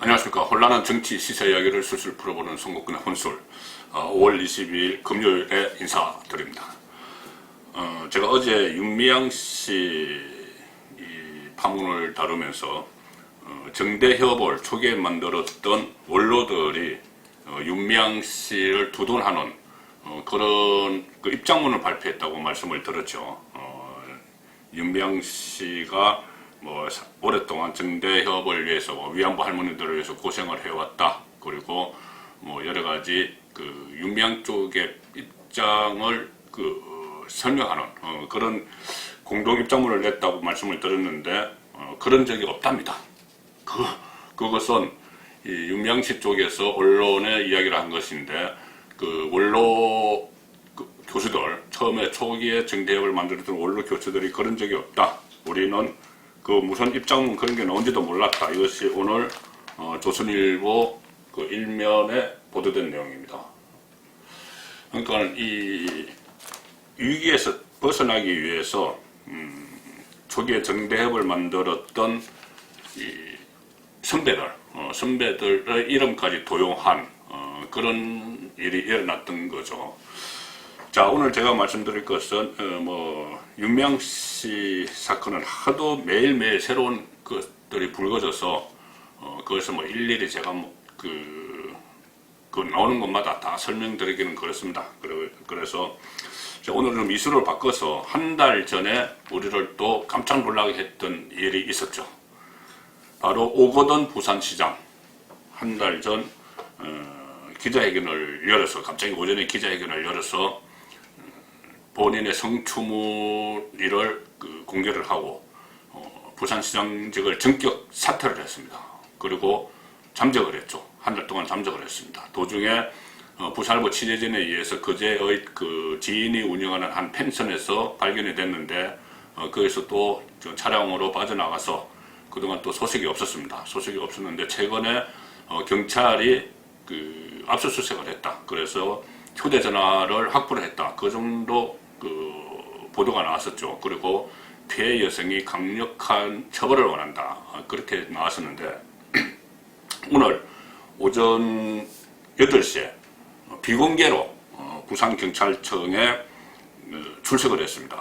안녕하십니까. 혼란한 정치 시사 이야기를 술술 풀어보는 송국근의 혼술. 5월 22일 금요일에 인사드립니다. 제가 어제 윤미향 씨 파문을 다루면서 정대협을 초기에 만들었던 원로들이 윤미향 씨를 두둔하는 그런 그 입장문을 발표했다고 말씀을 들었죠. 윤미향 씨가 오랫동안 정대협을 위해서 위안부 할머니들을 위해서 고생을 해왔다. 그리고 여러가지 윤미향 쪽의 입장을 설명하는 그런 공동 입장문을 냈다고 말씀을 드렸는데 그런 적이 없답니다. 그것은 이 윤미향 씨 쪽에서 언론에 이야기를 한 것인데 원로 교수들, 처음에 초기에 정대협을 만들었던 원로 교수들이 그런 적이 없다. 우리는 무슨 입장문 그런 게 나온지도 몰랐다. 이것이 오늘 조선일보 일면에 보도된 내용입니다. 그러니까 이 위기에서 벗어나기 위해서 초기에 정대협을 만들었던 이 선배들의 이름까지 도용한 그런 일이 일어났던 거죠. 자, 오늘 제가 말씀드릴 것은 윤미향 씨 사건은 하도 매일매일 새로운 것들이 불거져서 그것을 일일이 제가 나오는 것마다 다 설명드리기는 그렇습니다. 그래서 오늘은 좀 이슈를 바꿔서 한 달 전에 우리를 또 깜짝 놀라게 했던 일이 있었죠. 바로 오거돈 부산시장 한 달 전 기자회견을 열어서 갑자기 오전에 기자회견을 열어서 본인의 성추문을 공개를 하고 부산시장직을 전격 사퇴를 했습니다. 그리고 잠적을 했죠. 한 달 동안 잠적을 했습니다. 도중에 부산일보 취재진에 의해서 그제의 지인이 운영하는 한 펜션에서 발견이 됐는데 거기서 또 차량으로 빠져나가서 그동안 또 소식이 없었습니다. 소식이 없었는데 최근에 경찰이 압수수색을 했다. 그래서 휴대전화를 확보를 했다. 그 정도 보도가 나왔었죠. 그리고 피해 여성이 강력한 처벌을 원한다. 그렇게 나왔었는데 오늘 오전 8시에 비공개로 부산경찰청에 출석을 했습니다.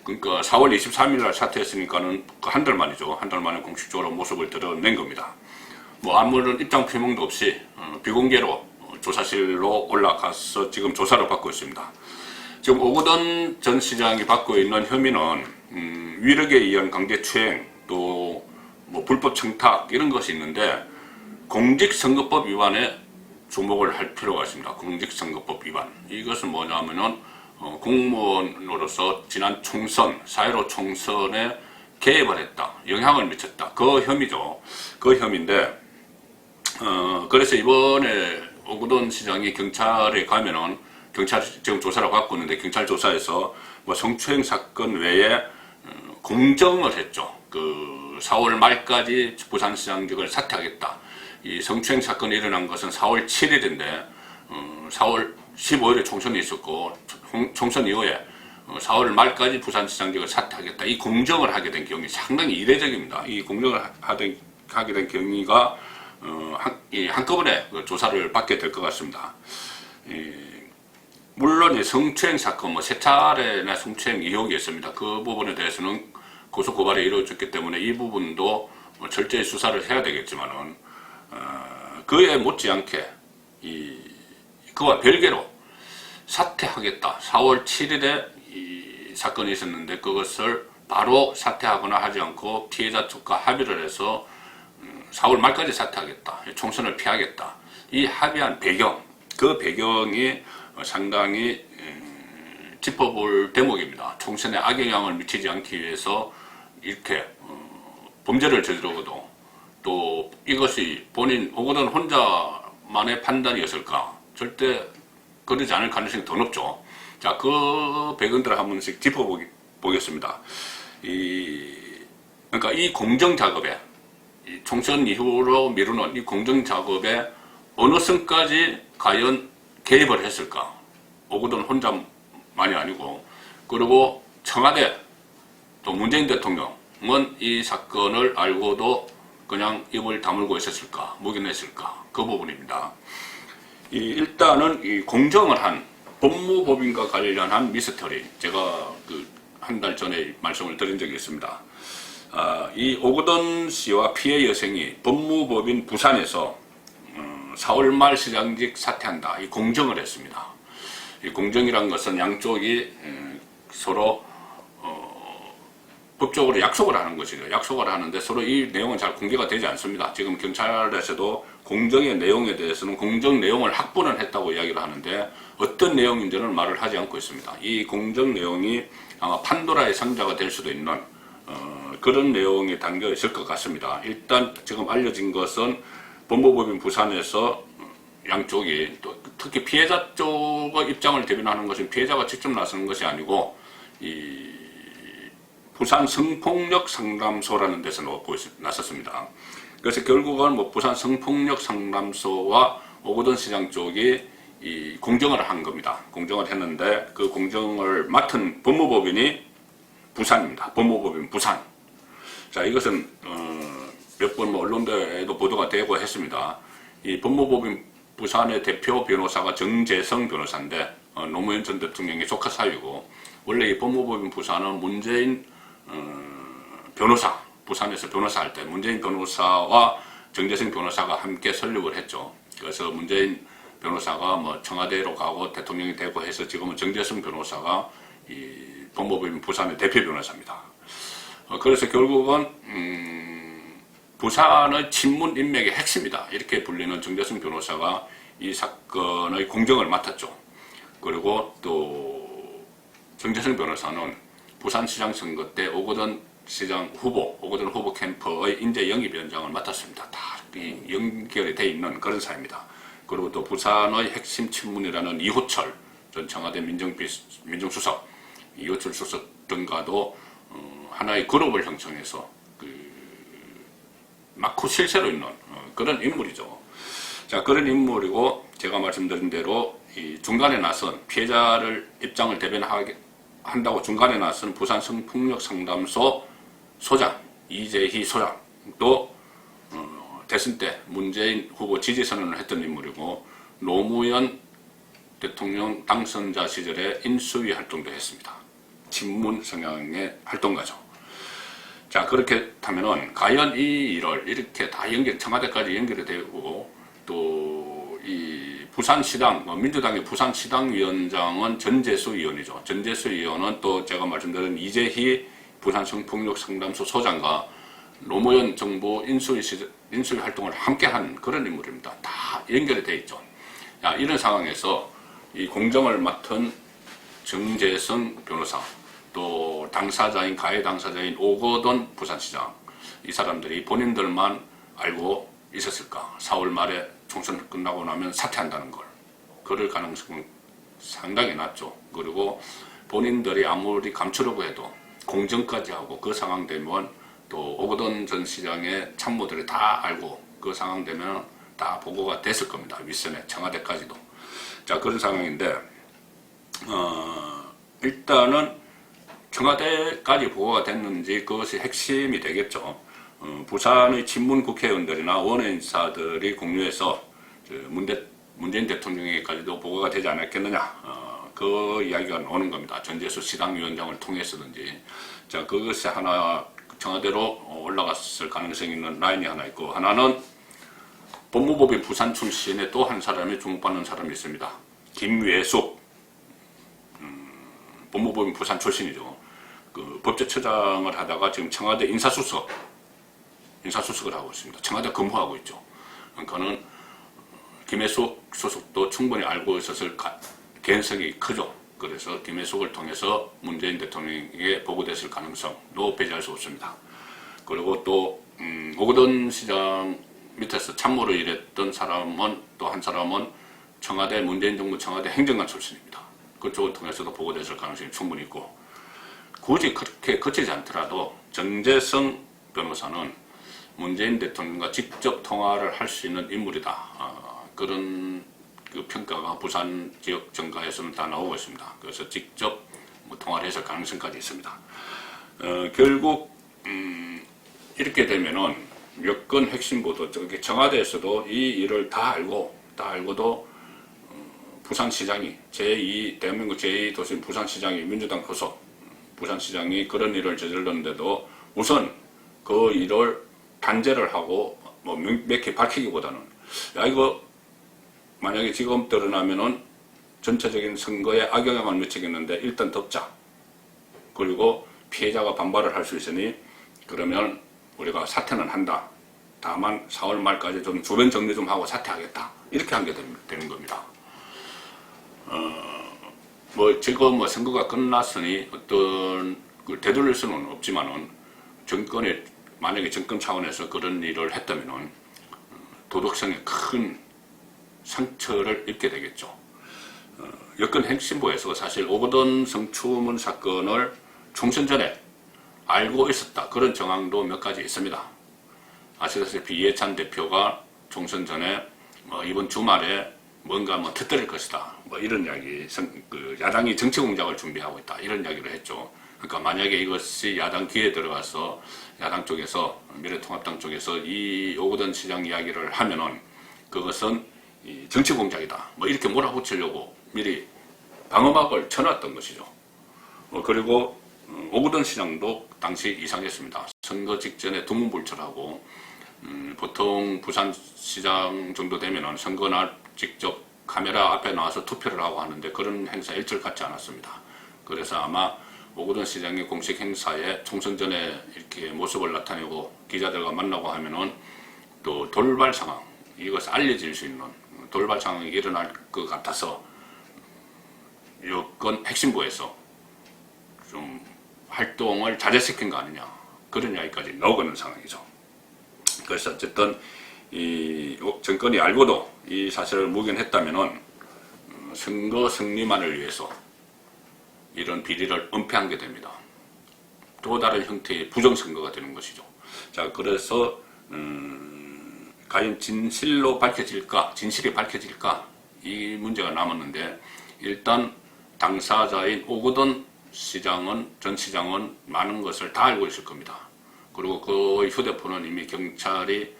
그러니까 4월 23일 날 사퇴했으니까는 한 달 만이죠. 한 달 만에 공식적으로 모습을 드러낸 겁니다. 아무런 입장 표명도 없이 비공개로 조사실로 올라가서 지금 조사를 받고 있습니다. 지금 오거돈 전 시장이 받고 있는 혐의는 위력에 의한 강제추행 또 불법 청탁 이런 것이 있는데 공직선거법 위반에 주목을 할 필요가 있습니다. 공직선거법 위반. 이것은 뭐냐면은 공무원으로서 지난 총선, 4.15 총선에 개입을 했다. 영향을 미쳤다. 그 혐의죠. 그 혐의인데 그래서 이번에 오거돈 시장이 경찰에 가면은 경찰 지금 조사를 받고 있는데 경찰 조사에서 성추행 사건 외에 공정을 했죠. 4월 말까지 부산시장직을 사퇴하겠다. 이 성추행 사건이 일어난 것은 4월 7일인데 4월 15일에 총선이 있었고 총선 이후에 4월 말까지 부산시장직을 사퇴하겠다. 이 공정을 하게 된 경위 상당히 이례적입니다. 이 공정을 하게 된 경위가 한꺼번에 조사를 받게 될 것 같습니다. 물론 이 성추행 사건 세 차례나 성추행 의혹이 있습니다. 그 부분에 대해서는 고소 고발이 이루어졌기 때문에 이 부분도 철저히 수사를 해야 되겠지만은 그에 못지않게 그와 별개로 사퇴하겠다. 4월 7일에 이 사건이 있었는데 그것을 바로 사퇴하거나 하지 않고 피해자 측과 합의를 해서 4월 말까지 사퇴하겠다. 총선을 피하겠다. 이 합의한 배경, 그 배경이 상당히 짚어볼 대목입니다. 총선에 악영향을 미치지 않기 위해서 이렇게 범죄를 저지르고도 또 이것이 본인 오거돈 혼자만의 판단이었을까? 절대 그러지 않을 가능성이 더 높죠. 자, 그 배경들을 한 번씩 짚어보겠습니다. 그러니까 이 공정 작업에 총선 이후로 미루는 이 공정 작업에 어느 선까지 과연 개입을 했을까? 오거돈 혼자만이 아니고 그리고 청와대 또 문재인 대통령은 이 사건을 알고도 그냥 입을 다물고 있었을까, 묵인했을까, 그 부분입니다. 일단은 이 공정을 한 법무법인과 관련한 미스터리, 제가 한 달 전에 말씀을 드린 적이 있습니다. 이 오거돈 씨와 피해 여성이 법무법인 부산에서 4월 말 시장직 사퇴한다, 이 공정을 했습니다. 이 공정이란 것은 양쪽이 서로 법적으로 약속을 하는 것이죠. 약속을 하는데 서로 이 내용은 잘 공개가 되지 않습니다. 지금 경찰에서도 공정의 내용에 대해서는 공정 내용을 확보는 했다고 이야기를 하는데 어떤 내용인지는 말을 하지 않고 있습니다. 이 공정 내용이 아마 판도라의 상자가 될 수도 있는 그런 내용이 담겨 있을 것 같습니다. 일단 지금 알려진 것은 법무법인 부산에서 양쪽이, 또 특히 피해자 쪽의 입장을 대변하는 것은 피해자가 직접 나서는 것이 아니고 이 부산 성폭력 상담소라는 데서 나섰습니다. 그래서 결국은 뭐 부산 성폭력 상담소와 오거돈 시장 쪽이 이 공정을 한 겁니다. 공정을 했는데 그 공정을 맡은 법무법인이 부산입니다. 법무법인 부산. 자, 이것은 몇 번 뭐 언론에도 보도가 되고 했습니다. 이 법무법인 부산의 대표 변호사가 정재성 변호사인데 노무현 전 대통령의 조카 사위고, 원래 이 법무법인 부산은 문재인 변호사, 부산에서 변호사 할 때 문재인 변호사와 정재성 변호사가 함께 설립을 했죠. 그래서 문재인 변호사가 뭐 청와대로 가고 대통령이 되고 해서 지금은 정재성 변호사가 이 법무법인 부산의 대표 변호사입니다. 그래서 결국은 부산의 친문 인맥의 핵심이다, 이렇게 불리는 정재성 변호사가 이 사건의 공정을 맡았죠. 그리고 또 정재성 변호사는 부산시장 선거 때 오거돈 시장 후보, 오거돈 후보 캠프의 인재 영입위원장을 맡았습니다. 다 연결이 돼 있는 그런 사입니다. 그리고 또 부산의 핵심 친문이라는 이호철 전 청와대 민정수석, 이호철 수석 등과도 하나의 그룹을 형성해서 막후 실세로 있는 그런 인물이죠. 자, 그런 인물이고, 제가 말씀드린 대로 이 중간에 나선 피해자를 입장을 대변한다고 중간에 나선 부산 성폭력 상담소 소장 이재희 소장도 대선 때 문재인 후보 지지 선언을 했던 인물이고, 노무현 대통령 당선자 시절에 인수위 활동도 했습니다. 친문 성향의 활동가죠. 자, 그렇게 하면은 과연 이 일을 이렇게 다 청와대까지 연결이 되고, 또 이 부산시당, 민주당의 부산시당위원장은 전재수 의원이죠. 전재수 의원은 또 제가 말씀드린 이재희 부산 성폭력 상담소 소장과 노무현 정부 인수위 활동을 함께한 그런 인물입니다. 다 연결이 되어 있죠. 자, 이런 상황에서 이 공정을 맡은 정재성 변호사, 또 당사자인 가해 당사자인 오거돈 부산시장, 이 사람들이 본인들만 알고 있었을까? 4월 말에 총선 끝나고 나면 사퇴한다는 걸, 그럴 가능성은 상당히 낮죠. 그리고 본인들이 아무리 감추려고 해도 공정까지 하고 그 상황 되면 또 오거돈 전 시장의 참모들이 다 알고 그 상황 되면 다 보고가 됐을 겁니다. 윗선에 청와대까지도. 자, 그런 상황인데 일단은 청와대까지 보고가 됐는지 그것이 핵심이 되겠죠. 부산의 친문 국회의원들이나 원외 인사들이 공유해서 문재인 대통령에게까지도 보고가 되지 않았겠느냐, 그 이야기가 오는 겁니다. 전재수 시당위원장을 통해서든지. 자, 그것이 하나 청와대로 올라갔을 가능성이 있는 라인이 하나 있고, 하나는 법무법인 부산 출신의 또 한 사람이 주목받는 사람이 있습니다. 김외숙, 법무법인 부산 출신이죠. 그 법제처장을 하다가 지금 청와대 인사수석을 하고 있습니다. 청와대 근무하고 있죠. 그는 김혜숙 소속도 충분히 알고 있었을 개연성이 크죠. 그래서 김혜숙을 통해서 문재인 대통령에게 보고됐을 가능성도 배제할 수 없습니다. 그리고 또 오거돈 시장 밑에서 참모로 일했던 사람은, 또 한 사람은 청와대, 문재인 정부 청와대 행정관 출신입니다. 그쪽을 통해서도 보고됐을 가능성이 충분히 있고, 굳이 그렇게 거치지 않더라도 정재성 변호사는 문재인 대통령과 직접 통화를 할 수 있는 인물이다, 그런 그 평가가 부산 지역 정가에서는 다 나오고 있습니다. 그래서 직접 통화를 했을 가능성까지 있습니다. 결국 이렇게 되면은 여권 핵심보도 저기 청와대에서도 이 일을 다 알고도 부산시장이 대한민국 제2도시 부산시장이 민주당 소속 부산시장이 그런 일을 저질렀는데도 우선 그 일을 단죄를 하고 뭐 명백히 밝히기보다는 야 이거 만약에 지금 드러나면은 전체적인 선거에 악영향을 미치겠는데 일단 덮자. 그리고 피해자가 반발을 할 수 있으니 그러면 우리가 사퇴는 한다. 다만 4월 말까지 좀 주변 정리 좀 하고 사퇴하겠다. 이렇게 한 게 되는 겁니다. 뭐 지금 뭐 선거가 끝났으니 어떤 그 되돌릴 수는 없지만은 정권에 만약에 정권 차원에서 그런 일을 했다면은 도덕성에 큰 상처를 입게 되겠죠. 여권 핵심부에서 사실 오거돈 성추문 사건을 총선 전에 알고 있었다. 그런 정황도 몇 가지 있습니다. 아시다시피 이해찬 대표가 총선 전에 이번 주말에 뭔가 터뜨릴 것이다. 이런 이야기, 야당이 정치 공작을 준비하고 있다. 이런 이야기를 했죠. 그러니까 만약에 이것이 야당 귀에 들어가서 야당 쪽에서, 미래통합당 쪽에서 이 오거돈 시장 이야기를 하면은 그것은 정치 공작이다. 이렇게 몰아붙이려고 미리 방어막을 쳐놨던 것이죠. 그리고 오거돈 시장도 당시 이상했습니다. 선거 직전에 두문불출하고 보통 부산시장 정도 되면은 선거날 직접 카메라 앞에 나와서 투표를 하고 하는데 그런 행사 일절 같지 않았습니다. 그래서 아마 오거돈 시장의 공식 행사에 총선 전에 이렇게 모습을 나타내고 기자들과 만나고 하면은 또 돌발 상황, 이것을 알려질 수 있는 돌발 상황이 일어날 것 같아서 여권 핵심부에서 좀 활동을 자제시킨 거 아니냐, 그런 이야기까지 나오고 상황이죠. 그래서 어쨌든 이 정권이 알고도 이 사실을 묵인했다면은 선거 승리만을 위해서 이런 비리를 은폐한 게 됩니다. 또 다른 형태의 부정선거가 되는 것이죠. 자, 그래서 과연 진실이 밝혀질까 이 문제가 남았는데, 일단 당사자인 오거돈 전 시장은 많은 것을 다 알고 있을 겁니다. 그리고 그 휴대폰은 이미 경찰이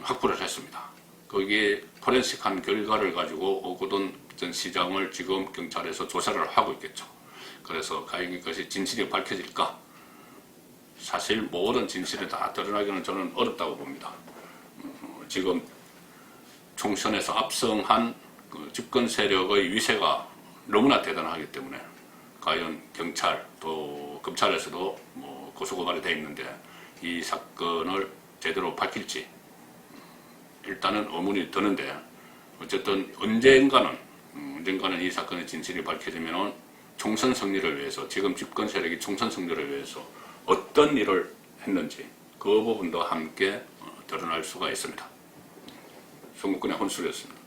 확보를 했습니다. 거기에 포렌식한 결과를 가지고 오거돈 전 시장을 지금 경찰에서 조사를 하고 있겠죠. 그래서 과연 이것이 진실이 밝혀질까? 사실 모든 진실이 다 드러나기는 저는 어렵다고 봅니다. 지금 총선에서 압승한 그 집권 세력의 위세가 너무나 대단하기 때문에 과연 경찰 또 검찰에서도 고소고발이 되어 있는데 이 사건을 제대로 밝힐지 일단은 의문이 드는데, 어쨌든 언젠가는 이 사건의 진실이 밝혀지면은 총선 승리를 위해서, 지금 집권 세력이 총선 승리를 위해서 어떤 일을 했는지 그 부분도 함께 드러날 수가 있습니다. 송국근의 혼술이었습니다.